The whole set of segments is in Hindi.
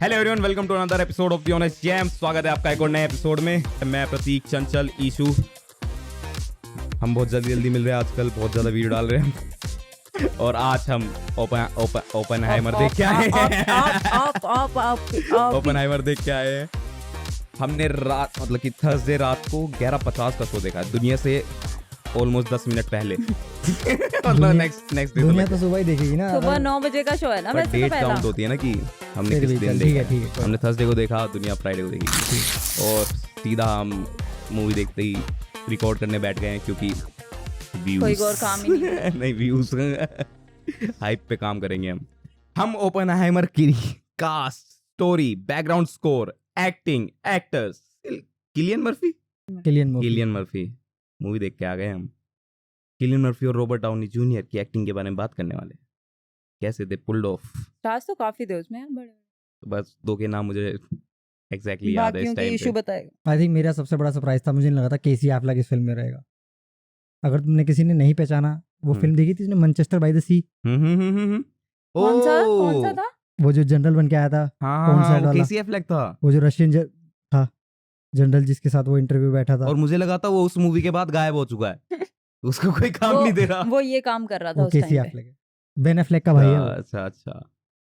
Hello everyone, welcome to another episode of the Honest Jam. स्वागत है आपका एक और नए एपिसोड में। मैं प्रतीक, चंचल, ईशू। हम बहुत जल्दी मिल रहे हैं आजकल, बहुत ज्यादा वीडियो डाल रहे हैं और आज हम ओपनहाइमर देख के आए हैं। ओपनहाइमर देख के आए हैं। हमने रात मतलब कि थर्सडे रात को 11:50 का शो देखा, दुनिया से ऑलमोस्ट 10 मिनट पहले। मतलब नेक्स्ट डे दुनिया तो सुबह ही देखेगी ना। सुबह 9 बजे का शो है ना, वैसे तो डेट पहला काउंट होती है ना कि हमने फिर किस भी दिन चल, ठीक देखा है, ठीक है। हमने थर्सडे को देखा, दुनिया फ्राइडे को देखी और सीधा हम मूवी देखते ही रिकॉर्ड करने बैठ गए हैं क्योंकि व्यूज कोई और काम ही नहीं है। नहीं, व्यूज हाइप पे काम करेंगे हम ओपनहाइमर की cast, story, background score, acting, actors, Cillian Murphy movie देख के आ गए हम। किलियन मर्फी और रॉबर्ट डाउनी जूनियर की एक्टिंग के बारे में बात करने वाले हैं। कैसे दे पुल्ड ऑफ। स्टार्स तो काफी थे उसमें यार, बड़े तो बस दो के नाम मुझे एग्जैक्टली याद है इस बाकियों के टाइम इशू पे। बताएगा। आई थिंक मेरा सबसे बड़ा सरप्राइज था, मुझे नहीं लगा था केसी एफ्लेक इस फिल्म में रहेगा। अगर तुमने किसी ने नहीं पहचाना, वो फिल्म देखी थी मैनचेस्टर बाय द सी, कौन सा था? वो जो जनरल बन के आया था, कौन सा हाँ, वाला? केसी एफ्लेक था। वो जो रशियन था जनरल, जिसके साथ वो इंटरव्यू बैठा था। और मुझे लगा था वो उस मूवी के बाद गायब हो चुका है। उसको कोई काम नहीं दे रहा। वो ये काम कर रहा था वो उस केसी टाइम पे। एफ्लेक है, बेन एफ्लेक का भाई है वो। अच्छा।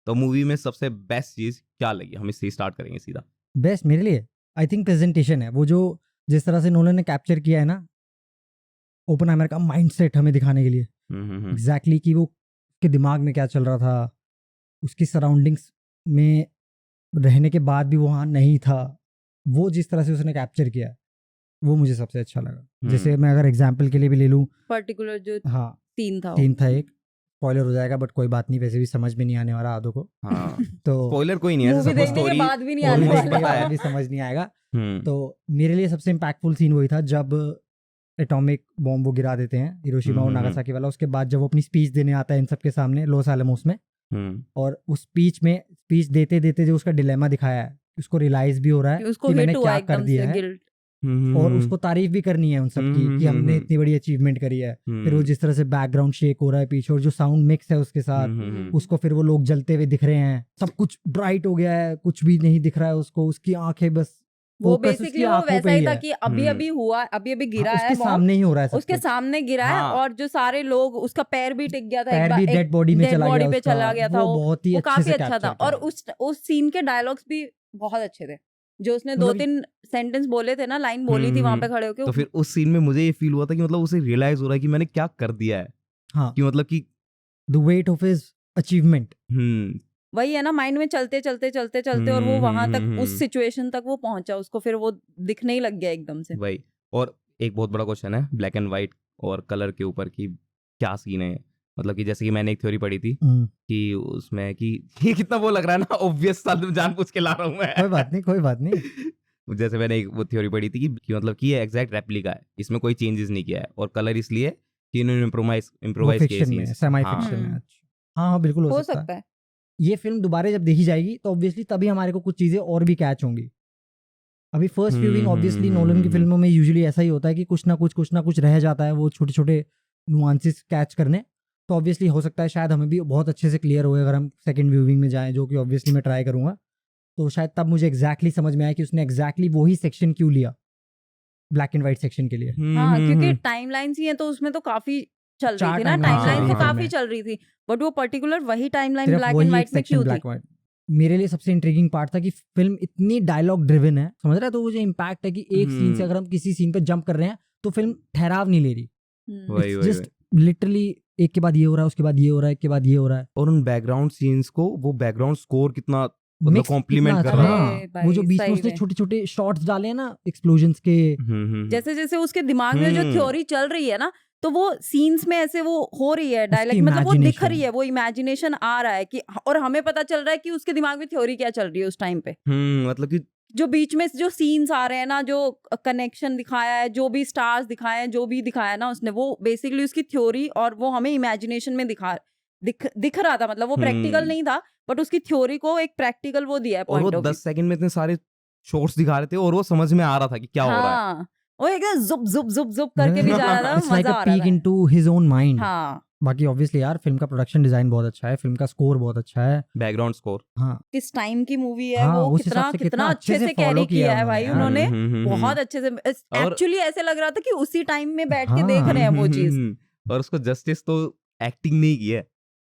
तो मूवी में सबसे बेस्ट चीज क्या लगी? हम इससे स्टार्ट करेंगे सीधा। बेस्ट मेरे लिए आई थिंक प्रेजेंटेशन है। वो जो जिस तरह से नोलन ने कैप्चर किया है ना ओपनहाइमर का माइंडसेट हमें दिखाने के लिए, एग्जैक्टली कि वो के दिमाग में क्या चल रहा था, उसकी सराउंडिंग्स में रहने के बाद भी वो वहाँ नहीं था, वो जिस तरह से उसने कैप्चर किया वो मुझे सबसे अच्छा लगा। जैसे मैं अगर एग्जांपल के लिए भी ले लूँ, पर्टिकुलर जो हाँ सीन था सीन था एक, स्पॉइलर हो जाएगा बट कोई बात नहीं, वैसे भी समझ में नहीं आने वाला आधो को। हाँ, तो स्पॉइलर कोई नहीं है, मूवी सब देखने स्टोरी के बाद भी नहीं और आने देखने almost के पता वाला। है। बाद भी समझ नहीं आएगा। तो तो मेरे लिए सबसे इम्पैक्टफुल सीन वही था जब एटॉमिक बॉम्ब वो गिरा देते हैं हिरोशिमा और नागासाकी वाला। उसके बाद जब वो अपनी स्पीच देने आता है इन सबके सामने लॉस एलमोस में, और उस स्पीच देते देते जो उसका डिलेमा दिखाया है, उसको रियलाइज भी हो रहा है उसको कि मैंने हिट हुआ क्या कर एकदम दिया से है, गिल्ट। और उसको तारीफ भी करनी है उन सब की कि हमने इतनी बड़ी अचीवमेंट करी है। फिर वो जिस तरह से बैकग्राउंड शेक हो रहा है पीछे और जो साउंड मिक्स है उसके साथ, उसको फिर वो लोग जलते हुए दिख रहे हैं, सब कुछ ब्राइट हो गया है, कुछ भी नहीं दिख रहा है उसको, उसकी आंखें बस वो focus उसकी बेसिकली वो आंखों पे वैसा ही ही था है। कि अभी हुआ, अभी गिरा हाँ, है उसके bomb, सामने ही हो रहा है सब उसके कुछ। सामने गिरा है। हाँ। और जो सारे लोग, उसका पैर भी टिक गया था, पैर एक भी बार डेड बॉडी में चला गया पे उसका। चला गया था। वो बहुत ही वो अच्छे काफी से अच्छा था। capture और किया। उस सीन के डायलॉग्स भी बहुत अच्छे थे, जो उसने मतलब 2-3 सेंटेंस बोले थे ना, लाइन बोली थी वहां पे खड़े होके। तो फिर उस सीन में मुझे ये फील हुआ था कि मतलब उसे रियलाइज हो रहा है कि मैंने क्या कर दिया है। हाँ, कि मतलब कि the weight of his achievement. वही है ना, माइंड में चलते और वो वहां तक, उस सिचुएशन तक वो पहुंचा, उसको फिर वो दिखने ही लग गया एकदम से। वही। और एक बहुत बड़ा क्वेश्चन है ब्लैक एंड व्हाइट और कलर के ऊपर की क्या सीन है। मतलब कि जैसे कि मैंने एक थ्योरी पढ़ी थी कि उसमें कि ये कितना वो लग रहा है ना, ऑब्वियस सा जानबूझ के ला रहा हूँ मैं। कोई बात नहीं। जैसे मैंने एक वो थ्योरी पढ़ी थी कि मतलब कि ये एग्जैक्ट रेप्लिका है, इसमें कोई चेंजेस नहीं किया है, और कलर इसलिए कि इन्होंने इम्प्रोवाइज किया फिक्शन में, सेमी फिक्शन में। हाँ, बिल्कुल हो सकता है। ये फिल्म दोबारा जब देखी जाएगी तो ऑब्वियसली तभी हमारे को कुछ चीजें और भी कैच होंगी। अभी फर्स्ट व्यूइंग ऑब्वियसली नोलन की फिल्मों में यूजुअली ऐसा ही होता है कि कुछ ना कुछ रह जाता है, वो छोटे छोटे नुआंसेस कैच करने। तो ऑब्वियसली हो सकता है शायद हमें भी बहुत अच्छे से क्लियर हो अगर हम सेकंड व्यूइंग में जाएं, जो कि ऑब्वियसली मैं ट्राई करूंगा। तो शायद तब मुझे एग्जैक्टली समझ में आया कि उसने एग्जैक्टली वही सेक्शन क्यों लिया ब्लैक एंड व्हाइट सेक्शन के लिए। हाँ, क्योंकि टाइमलाइंस ही है तो उसमें तो काफी चल रही थी ना, टाइमलाइन तो काफी चल रही थी, बट वो पर्टिकुलर वही टाइमलाइन ब्लैक एंड व्हाइट में क्यों थी? मेरे लिए सबसे इंट्रिगिंग पार्ट था कि फिल्म इतनी डायलॉग ड्रिवन है, समझ रहा है? तो वो जो इम्पैक्ट है कि एक सीन से अगर हम किसी सीन पे जंप कर रहे हैं तो फिल्म ठहराव नहीं ले रही, जस्ट लिटरली एक के बाद ये हो रहा है, उसके बाद ये हो रहा है, एक के बाद ये हो रहा है। और उन बैकग्राउंड सीन्स को वो बैकग्राउंड स्कोर कितना मतलब कॉम्प्लीमेंट कर रहा है। वो जो बीच में उसने छोटे छोटे शॉट्स डाले हैं ना एक्सप्लोजन्स के, जैसे जैसे उसके दिमाग में जो थ्योरी चल रही है ना, तो वो सीन्स में ऐसे वो हो रही है डायलॉग, मतलब वो दिख रही है, वो इमेजिनेशन आ रहा है कि, और हमें पता चल रहा है कि उसके दिमाग में थ्योरी क्या चल रही है उस टाइम पे। मतलब कि जो बीच में जो सीन्स आ रहे हैं ना, जो कनेक्शन दिखाया है, जो भी स्टार्स दिखाए हैं, जो भी दिखाया ना उसने, वो बेसिकली उसकी थ्योरी, और वो हमें इमेजिनेशन में दिख रहा था। मतलब वो प्रैक्टिकल नहीं था, बट उसकी थ्योरी को एक प्रैक्टिकल वो दिया है पॉइंट ऑफ व्यू। 10 सेकंड में इतने सारे शॉट्स दिखा रहे थे और वो समझ में आ रहा था कि क्या हो रहा है। वो एकदम जुप जुप जुप जुप करके भी जा रहा था, It's like मजा a आ रहा peek था। into his own mind. हाँ, बाकी ऑब्वियसली यार फिल्म का प्रोडक्शन डिजाइन बहुत अच्छा है, फिल्म का स्कोर बहुत अच्छा है। बैकग्राउंड स्कोर हाँ किस टाइम की मूवी है हाँ, वो उस कितना हिसाब से कितना अच्छे से follow कैरी किया किया है भाई यार। उन्होंने बहुत और अच्छे से। एक्चुअली ऐसे लग रहा था कि उसी टाइम में बैठ के हाँ, देख रहे हैं वो चीज। और उसको जस्टिस तो एक्टिंग नहीं की है,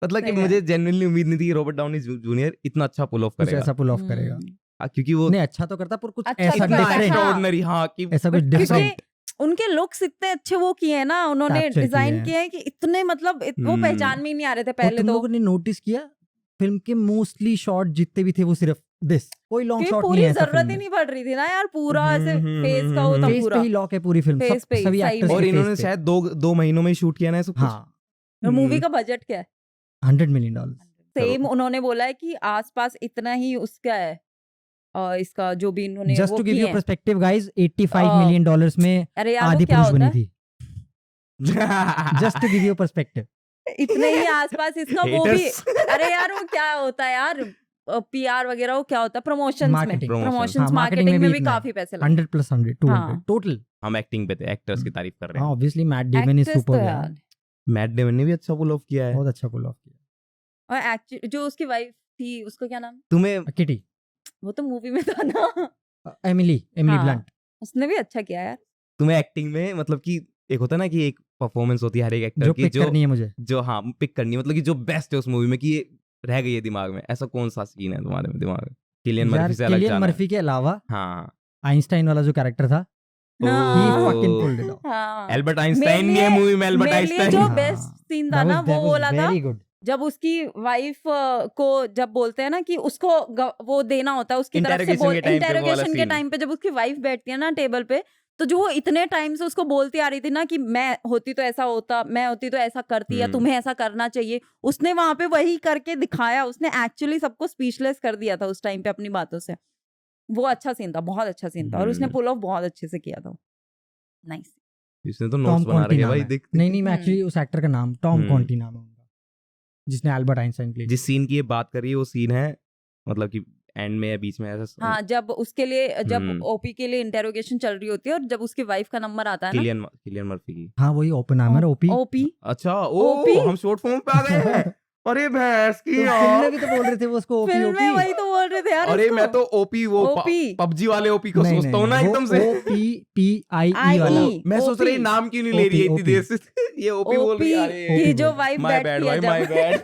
मतलब कि सही मुझे है। जेन्युइनली उम्मीद नहीं थी कि रॉबर्ट डाउनी जूनियर इतना अच्छा पुल ऑफ कुछ करेगा। ऐसा पुल ऑफ करेगा। क्योंकि वो नहीं अच्छा तो करता पर कुछ अच्छा ऐसा तो करता, डिफरेंट, हाँ। एक्स्ट्राऑर्डिनरी, हाँ कि ऐसा कुछ क्योंकि डिफरेंट उनके लुक्स इतने अच्छे वो किए हैं ना उन्होंने, Capture किए डिजाइन हैं। किए हैं कि इतने मतलब वो पहचान में ही नहीं आ रहे थे और पहले तुम तो। लोगों ने नोटिस किया फिल्म के मोस्टली शॉट जितने भी थे वो सिर्फ दिस, कोई लॉन्ग क्योंकि शॉट नहीं पूरी है ऐसा जरूरत फिल्म ही में। नहीं पड़ रही थी ना यार, पूरा ऐसे हम्म, फेस का वो था फेस पूरा। पे ही लॉक है पूरी फिल्म, Face पे ही, सभी सही एक्टर्स में। और के इन्होंने face पे। शायद दो महीनों में शूट किया ना सब कुछ। हाँ और मूवी का बजट क्या है? $100 million। सेम उन्होंने बोला है कि आसपास इतना ही उसका है इसका जो भी इन्होंने जस्ट वो टू गिव किए यू हैं। पर्सपेक्टिव गाइस, $85 million में अरे यार वो आदि क्या पुरुष होता बनी है? थी। Just to give you perspective. इतने ही आसपास इसका वो भी। Haters। अरे यार वो क्या होता है यार, पीआर वगैरह वो क्या होता है प्रमोशंस में, Marketing। प्रमोशंस हाँ, marketing मार्केटिंग में भी इतना है। काफी पैसे लगते 100 + 100 200 हाँ। टोटल। हम एक्टिंग पे थे, एक्टर्स की तारीफ कर रहे हाँ हैं। ऑब्वियसली मैट हैं। डेमन इज Actress तो सुपर यार। यार, मैट डेमन ने भी अच्छा पुल ऑफ किया है। बहुत अच्छा पुल ऑफ किया। और एक्चुअली जो उसकी वाइफ थी उसका क्या नाम, तुम्हें किटी, वो तो मूवी में था ना। एमिली हाँ। ब्लंट। उसने भी अच्छा किया यार। तुम्हें एक्टिंग में मतलब कि एक होता है ना कि एक परफॉर्मेंस होती है हर एक एक्टर जो की, पिक करनी है मुझे, जो हाँ पिक करनी है, मतलब कि जो बेस्ट है उस मूवी में, कि ये रह गई है दिमाग में। ऐसा कौन सा सीन है तुम्हारे में दिमाग में? किलियन यार मर्फी से अलग किलियन जाना है। मर्फी के अलावा हाँ आइंस्टाइन वाला जो कैरेक्टर था, he हाँ। fucking pulled it off। हाँ। एल्बर्ट आइंस्टाइन मेरे ये लिए- मूवी में एल्बर्ट मेरे लिए आइंस्टाइन। जो हाँ। बेस्ट सीन था ना वो बोला था वेरी गुड। जब उसकी वाइफ को जब बोलते हैं ना कि उसको वो देना होता है उसकी तरफ से, Interrogation के time पे वो वाला इंटेरोगेशन के scene। टाइम पे जब उसकी वाइफ बैठती है ना टेबल पे, तो जो वो इतने टाइम से उसको बोलती आ रही थी ना कि मैं होती तो ऐसा होता, मैं होती तो ऐसा करती, या तुम्हें ऐसा करना चाहिए, उसने वहां पे वही करके दिखाया। उसने एक्चुअली सबको स्पीचलेस कर दिया था उस टाइम पे अपनी बातों से। वो अच्छा सीन था, बहुत अच्छा सीन था, और उसने पुल ऑफ बहुत अच्छे से किया था। नाइस। इसने तो टॉम नोट्स बना कॉन्टी रखे नाम भाई, है। देख नहीं मैं एक्चुअली उस एक्टर का नाम टॉम हम्म। कॉन्टी नाम है उनका, जिसने एल्बर्ट आइंस्टाइन प्ले। जिस सीन की ये बात कर रही है वो सीन है मतलब कि एंड में या बीच में ऐसा। हाँ, जब उसके लिए जब हम्म। ओपी के लिए इंटेरोगेशन चल रही होती है और जब उसकी वाइफ का नंबर आता है ना, किलियन मर्फी की। हाँ वही ओपनहाइमर ओपी। ओपी अच्छा ओ OP? हम शॉर्ट फॉर्म पे आ गए हैं। अरे भैंस की फिल्म यार। में भी तो बोल रहे थे वो उसको ओपी फिल्म में ओपी। वही तो बोल रहे थे यार अरे उसको। मैं तो ओपी वो OP पबजी वाले ओपी को सोचता हूँ ना एकदम से। OPPIE वाला। मैं सोच रही OP। नाम क्यों नहीं ले रही है इतनी OP। देर से। ये ओपी बोल रही है। ओपी अरे की जो वाइफ माय बैठती बैड है भाई, माय जब बैड।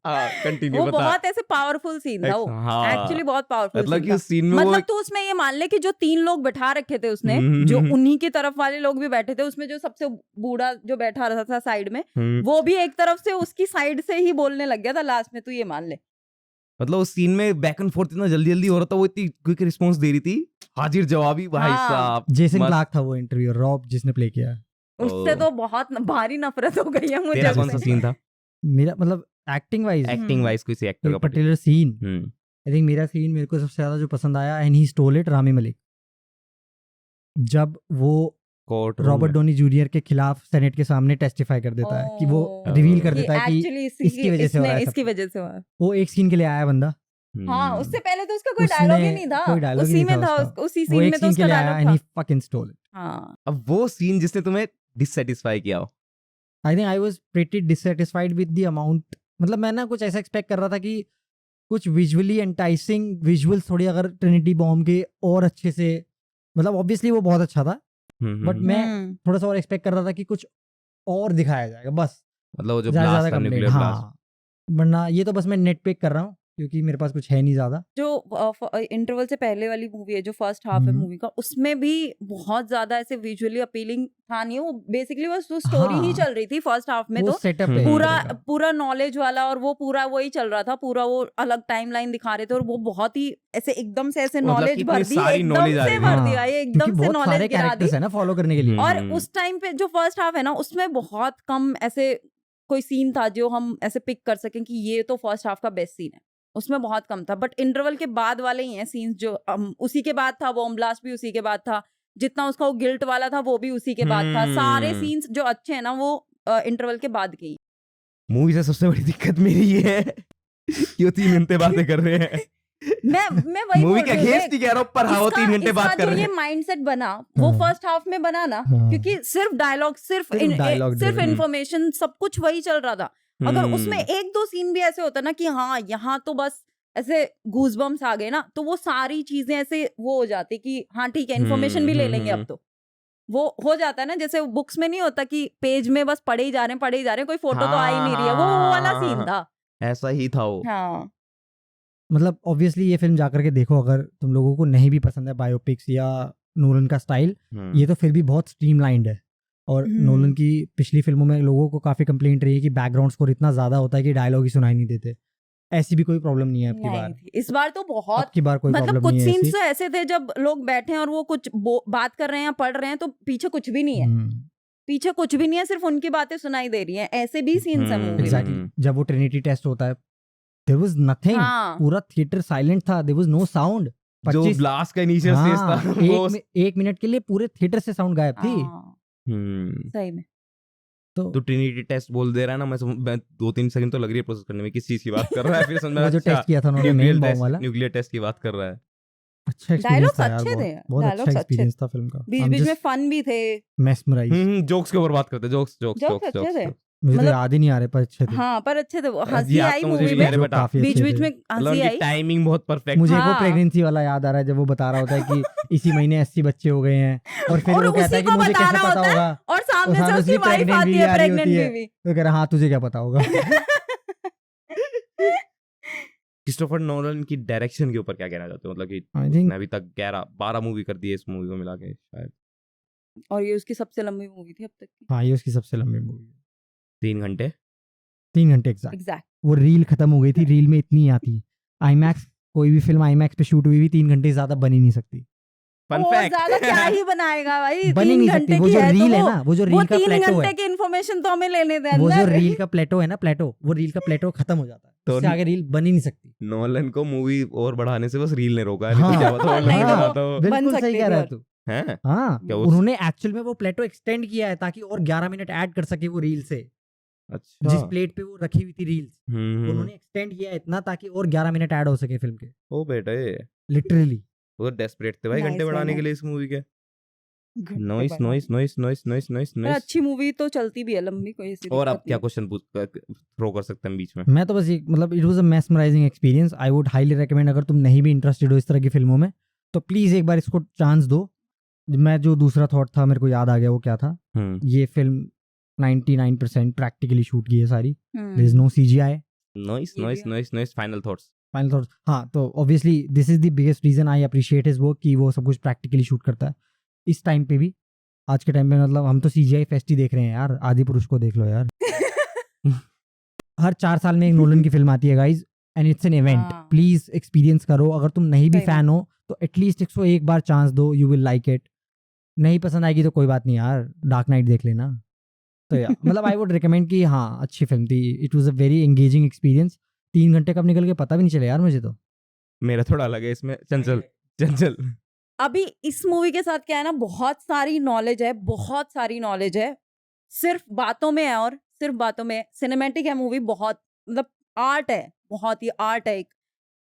हाँ कंटिन्यू वो बता। बहुत ऐसे पावरफुल सीन था वो, हाँ। एक्चुअली बहुत पावरफुल मतलब सीन कि था। उस सीन में वो मतलब तू उसमें ये मान ले कि जो 3 लोग बैठा रखे थे उसने, जो उन्हीं की तरफ वाले लोग भी बैठे थे उसमें, जो सबसे बूढ़ा जो बैठा रहा था साइड में, वो भी एक तरफ से उसकी साइड से ही बोलने लग गया था लास्ट में, तू ये मान ले। मतलब उस सीन में बैक एंड फोर्थ इतना जल्दी जल्दी हो रहा था, वो इतनी क्विक रिस्पांस दे रही थी, हाजिर जवाबी भाई हाँ। साहब। जेसन मस्त। क्लार्क था वो इंटरव्यू, रॉब जिसने प्ले किया। उससे तो बहुत भारी नफरत हो गई है मुझे तेरा कौन सा उससे। सीन था मेरा मतलब एक्टिंग वाइज एक्टिंग वाइज किसी एक्टर का particular scene, hmm I think मेरा सीन मेरे को सबसे ज्यादा जो पसंद आया, and he stole it, Rami Malik. जब वो कोर्ट रॉबर्ट डोनी जूनियर के खिलाफ सेनेट के सामने टेस्टिफाई कर देता है कि वो ओह। रिवील कर कि देता है कि actually इसकी वजह से हो रहा है सब इसकी कुछ। वजह से हुआ है। वो एक सीन के लिए आया बंदा, हाँ, उससे पहले तो उसका कोई उसने- डायलॉग ही नहीं था, कोई dialogue ही उसी नहीं में था था उसका। उसी वो सीन एक में तो सीन के उसका लिए आया डायलॉग एंड ही था। Fucking stall it. हाँ, अब वो सीन जिसने तुम्हें डिससेटिस्फाई किया हो। I think I was pretty dissatisfied with the amount, मतलब मैं ना कुछ ऐसा एक्सपेक्ट कर रहा था कि कुछ विजुअली एंटाइसिंग विजुअल्स थोड़ी अगर ट्रिनिटी बॉम्ब के और अच्छे से, मतलब ऑब्वियसली वो बहुत अच्छा था, बट मैं थोड़ा सा और एक्सपेक्ट कर रहा था कि कुछ और दिखाया जाएगा बस, मतलब वो जो ज्यादा ब्लास्ट ज्यादा था, कंप्लेंट। Nuclear blast. हाँ, वरना ये तो बस मैं नेट पिक कर रहा हूँ क्योंकि मेरे पास कुछ है नहीं ज्यादा। जो इंटरवल से पहले वाली मूवी है, जो फर्स्ट हाफ है मूवी का, उसमें भी बहुत ज्यादा ऐसे विजुअली अपीलिंग था नहीं। वो बेसिकली बस वो स्टोरी ही हाँ। चल रही थी फर्स्ट हाफ में, वो तो सेटअप हम्म। है पूरा एक तरह का। पूरा नॉलेज वाला, और वो पूरा वही चल रहा था, पूरा वो अलग टाइमलाइन दिखा रहे थे, और वो बहुत ही ऐसे एकदम से ऐसे मतलब नॉलेज कि भर इतनी दी, सारी एकदम knowledge आ से रही थी। भर दिया, हाँ, ये क्योंकि एकदम से बहुत सारे नॉलेज गिरा दी। कैरेक्टर्स है ना फॉलो करने के लिए। और उस टाइम पे जो फर्स्ट हाफ है ना, उसमें बहुत कम ऐसे कोई सीन था जो हम ऐसे पिक कर सकें कि ये तो फर्स्ट हाफ का बेस्ट सीन है, उसमें बहुत कम था। बट इंटरवल के बाद वाले ही हैं सीन्स जो उसी के बाद था, बॉम्ब ब्लास्ट भी उसी के बाद था, जितना उसका वो गिल्ट वाला था वो भी उसी के बाद था। सारे सीन्स जो अच्छे हैं ना वो इंटरवल के बाद के ही। मूवी से सबसे बड़ी दिक्कत मेरी ये है कि वो 3 घंटे बातें कर रहे हैं। मैं वही मूवी बोल के रही हूँ, अगेंस्ट ही कह रहा हूँ, पर हाँ वो 3 घंटे बात कर जो रहे ये हैं। माइंडसेट बना वो हाँ। फर्स्ट हाफ में बना ना, हाँ। क्योंकि सिर्फ डायलॉग सिर्फ dialogue सिर्फ driven। इन्फॉर्मेशन सब कुछ वही चल रहा था। अगर उसमें एक दो सीन भी ऐसे होता ना कि हाँ यहाँ तो बस ऐसे गूजबम्स आ गए ना, तो वो सारी चीजें ऐसे वो हो जाती कि हाँ ठीक है इन्फॉर्मेशन भी ले लेंगे अब तो। वो हो जाता है ना, जैसे बुक्स में नहीं होता कि पेज में बस पढ़े ही जा रहे हैं, कोई फोटो तो आ ही नहीं रही है, वो वाला सीन था। ऐसा ही था वो। हाँ मतलब ऑब्वियसली ये फिल्म जाकर के देखो, अगर तुम लोगों को नहीं भी पसंद है बायोपिक्स या नोलन का स्टाइल, ये तो फिर भी बहुत स्ट्रीमलाइंड है। और नोलन की पिछली फिल्मों में लोगों को काफी कंप्लेंट रही है कि बैकग्राउंड स्कोर इतना ज्यादा होता है कि डायलॉग ही सुनाई नहीं देते। ऐसी भी कोई प्रॉब्लम नहीं है नहीं थी इस बार तो बहुत, अब की बार कोई मतलब प्रॉब्लम कुछ नहीं है सीन्स ऐसी। तो ऐसे थे जब लोग बैठे हैं और वो कुछ बात कर रहे हैं, पढ़ रहे हैं, तो पीछे कुछ भी नहीं है, पीछे कुछ भी नहीं है, सिर्फ उनकी बातें सुनाई दे रही हैं। ऐसे भी सीन्स हैं मूवी में। एग्जैक्टली, जब वो ट्रिनिटी टेस्ट होता है देयर वाज नथिंग, हाँ। पूरा थिएटर साइलेंट था, देयर वाज नो साउंड। जो ब्लास्ट का इनिशियल स्टेज था वो एक मिनट के लिए पूरे थिएटर से साउंड गायब थी। सही में। तो ट्रिनिटी टेस्ट बोल दे रहा है ना, मैं 2-3 सेकंड तो लग रही है प्रोसेस करने में किस चीज की बात कर रहा है, फिर समझ में वो जो टेस्ट किया था उन्होंने मेन बॉम्ब वाला, न्यूक्लियर टेस्ट की बात कर रहा है। अच्छा एक्सपीरियंस था यार, अच्छे थे, बहुत अच्छा एक्सपीरियंस था फिल्म का। बीच-बीच में फन भी थे, मेस्मराइज। जोक्स के ऊपर बात करते हैं, जोक्स अच्छे थे। मुझे तो मतलब याद ही नहीं आ रहे, पर अच्छे थे। हाँ पर अच्छे थे, वो जी, हंसी याद आई तो मुझे मूवी भी आ रहे, में, बट काफी अच्छे बीच-बीच थे। में हंसी आई। टाइमिंग बहुत परफेक्ट। मुझे वो हाँ। प्रेगनेंसी वाला याद आ रहा है, जब वो बता रहा होता है कि इसी महीने 80 बच्चे हो गए हैं, और फिर और वो कहता उसी है कि को मुझे बता कैसे रहा पता होता है, होगा, और सामने से सामने उसकी से वाइफ pregnant आती बीवी है, आ रही प्रेग्नेंट होती है। बीवी। तो कह रहा हाँ तुझे क्या पता होगा। क्रिस्टोफर नोलन की डायरेक्शन के ऊपर क्या कहना चाहते हो? मतलब कि I think- उसने अभी तक 11-12 मूवी कर दी है, इस मूवी को मिला के शायद और ये उसकी सबसे लंबी मूवी थी अब तक की। हाँ ये उसकी सबसे लंबी मूवी है, 3 घंटे। 3 घंटे एग्जैक्ट। एग्जैक्ट। वो रील खत्म हो गई थी, रील में इतनी आती। आईमैक्स, कोई भी फिल्म आईमैक्स पे शूट हुई भी 3 घंटे से ज्यादा बन ही नहीं सकती। फन और फैक्ट ज्यादा क्या ही बनाएगा भाई, बन ही 3 नहीं घंटे सकती। वो की जो है रील तो है ना, वो जो रील का 3 प्लेटो घंटे है, की इन्फॉर्मेशन तो हमें लेने दे वो जो अंदर। रील का प्लेटो है ना, प्लेटो, वो रील का प्लेटो खत्म हो जाता है, तो उससे आगे रील बन ही नहीं सकती। नोलन को मूवी और बढ़ाने से बस रील ने रोका है, नहीं हाँ, तो क्या पता और नहीं लंबा तो तो बन बिल्कुल सकती सही थी कह रहा है और। तू। हैं। हाँ क्या उस- उन्होंने एक्चुअल में वो प्लेटो एक्सटेंड किया है ताकि और 11 मिनट ऐड कर सके वो रील से, अच्छा। जिस प्लेट पे वो रखी हुई थी रील्स, उन्होंने एक्सटेंड किया इतना ताकि और 11 मिनट ऐड हो सके फिल्म के, ओ बेटे, लिटरली। वो डेस्परेट थे भाई Nice, घंटे very बढ़ाने के nice। लिए इस मूवी के। घंटे नॉइस बढ़ा। Noise noise noise noise noise पर नॉइस। अच्छी मूवी तो चलती भी है लंबी, कोई ऐसी और अब दिक्कत क्या नहीं। क्वेश्चन थ्रो कर सकते हैं बीच में? मैं तो बस ये, मतलब it was a mesmerising experience. I would highly recommend, अगर तुम नहीं भी इंटरेस्टेड हो इस तरह की फिल्मों में, तो प्लीज एक बार इसको चांस दो। मैं जो दूसरा थॉट था मेरे को याद आ गया, वो क्या था, ये फिल्म 99% प्रैक्टिकली शूट की है सारी, there is no CGI। Noise ये भी नॉइस है। Noise noise. Final thoughts? Final thoughts, हाँ तो obviously this is the biggest reason I appreciate his work, कि वो सब कुछ प्रैक्टिकली शूट करता है इस टाइम पे भी। आज के टाइम पे मतलब हम तो CGI फेस्ट ही देख रहे हैं यार, आदि पुरुष को देख लो यार। हर 4 साल में एक नोलन की फिल्म आती है guys, and it's an event. हाँ। प्लीज एक्सपीरियंस करो, अगर तुम नहीं भी सही फैन हो तो एटलीस्ट 101 बार चांस दो, यू विल लाइक इट। नहीं पसंद आएगी तो कोई बात नहीं यार, डार्क नाइट देख लेना। तो यार मतलब आई वुड रिकमेंड कि हाँ अच्छी फिल्म थी, it was a very engaging experience. 3 घंटे कब निकल के पता भी नहीं चले यार मुझे तो। मेरा थोड़ा अलग है इसमें। चंचल चंचल अभी इस मूवी के साथ क्या है ना, बहुत सारी नॉलेज है, बहुत सारी नॉलेज है, सिर्फ बातों में है, और सिर्फ बातों में। सिनेमैटिक है मूवी, बहुत मतलब आर्ट है, बहुत ही आर्ट है एक।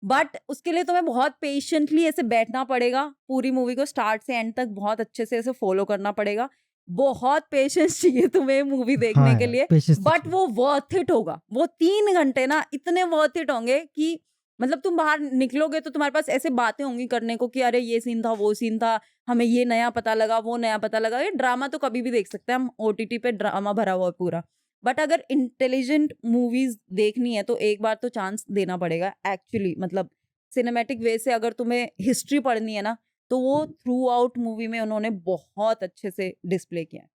बट उसके लिए तुम्हें बहुत पेशेंटली ऐसे बैठना पड़ेगा, पूरी मूवी को स्टार्ट से एंड तक बहुत अच्छे से ऐसे फॉलो करना पड़ेगा। बहुत पेशेंस चाहिए तुम्हें मूवी देखने हाँ के यार, लिए, patience तो बट चाहिए। वो वर्थ इट होगा। वो 3 घंटे ना इतने वर्थ इट होंगे कि मतलब तुम बाहर निकलोगे तो तुम्हारे पास ऐसे बातें होंगी करने को कि अरे ये सीन था, वो सीन था, हमें ये नया पता लगा, वो नया पता लगा। ये ड्रामा तो कभी भी देख सकते हैं हम, OTT पे ड्रामा भरा हुआ है पूरा। बट अगर इंटेलिजेंट मूवीज देखनी है तो एक बार तो चांस देना पड़ेगा एक्चुअली। मतलब सिनेमैटिक वे से अगर तुम्हें हिस्ट्री पढ़नी है ना, तो वो थ्रू आउट मूवी में उन्होंने बहुत अच्छे से डिस्प्ले किया है।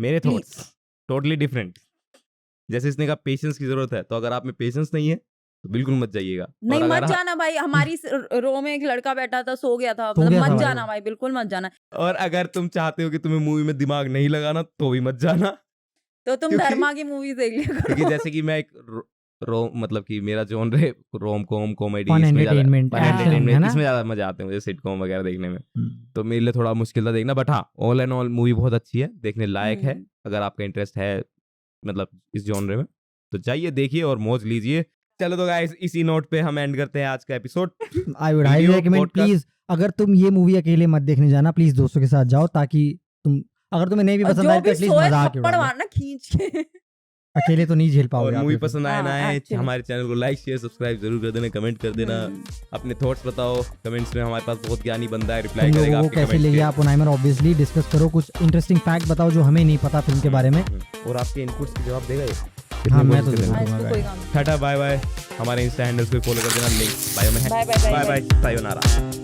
मेरे Please. Thoughts totally different. जैसे इसने कहा पेशेंस की जरूरत है, तो अगर आप में पेशेंस नहीं है तो बिल्कुल मत जाइएगा। नहीं और मत अगर जाना भाई, हमारी रो में एक लड़का बैठा था, सो गया था, सो मतलब गया था मत भाई जाना वो। भाई, बिल्कुल मत जाना। और अगर तुम चाहते हो कि तुम्हें मूवी में दिमाग नहीं लगाना, तो भी मत जाना। तो तुम क्योंकि- धर्मा की मूवी देख लिया क्योंकि करो। जैसे कि मैं एक मतलब कि मेरा जोन रहे rom com comedy, Fun entertainment, action, है ना? इसमें ज्यादा मजा आते हैं मुझे सिटकॉम वगैरह देखने में। तो मेरे लिए थोड़ा मुश्किल था देखना, बट हाँ ऑल एंड ऑल मूवी बहुत अच्छी है, देखने लायक है। अगर आपका इंटरेस्ट है मतलब इस जॉनरे में, तो जाइए देखिए और मौज लीजिए। चलो तो गाइस इसी नोट पे हम एंड करते हैं आज का episode. I would highly Video, recommend, podcast. Please अगर तुम ये मूवी अकेले मत देखने जाना, प्लीज दोस्तों के साथ जाओ, ताकि तुम अगर तुम्हें नहीं भी और पसंद जो आए तो भी एटलीस्ट सोए मजाक ही थप्पड़ उड़ा लो। मारना खींच के। अकेले तो नहीं झेल पाओगे और आप मूवी ये फिल्म। पसंद आए ना हाँ, आए, actually. हमारे चैनल को लाइक शेयर सब्सक्राइब जरूर कर देना, कमेंट कर देना, अपने थॉट्स बताओ कमेंट्स में। हमारे पास बहुत ज्ञानी बंदा है, रिप्लाई तुम करेगा लोगों को आपके कैसे कमेंट्स लगी के। ओपेनहाइमर, ऑब्वियसली डिस्कस करो, कुछ इंटरेस्टिंग फैक्ट बताओ जो हमें नहीं पता फिल्म के बारे में। और आपके इनपुट्स के जवाब देगा ये। हाँ, मैं तो कितने जरूर positive हाँ, दूंगा इसको कोई guys। काम नहीं। Tata bye bye. हमारे इंस्टा हैंडल्स पे फॉलो कर देना, लिंक बायो में है। Bye bye bye bye bye, sayonara.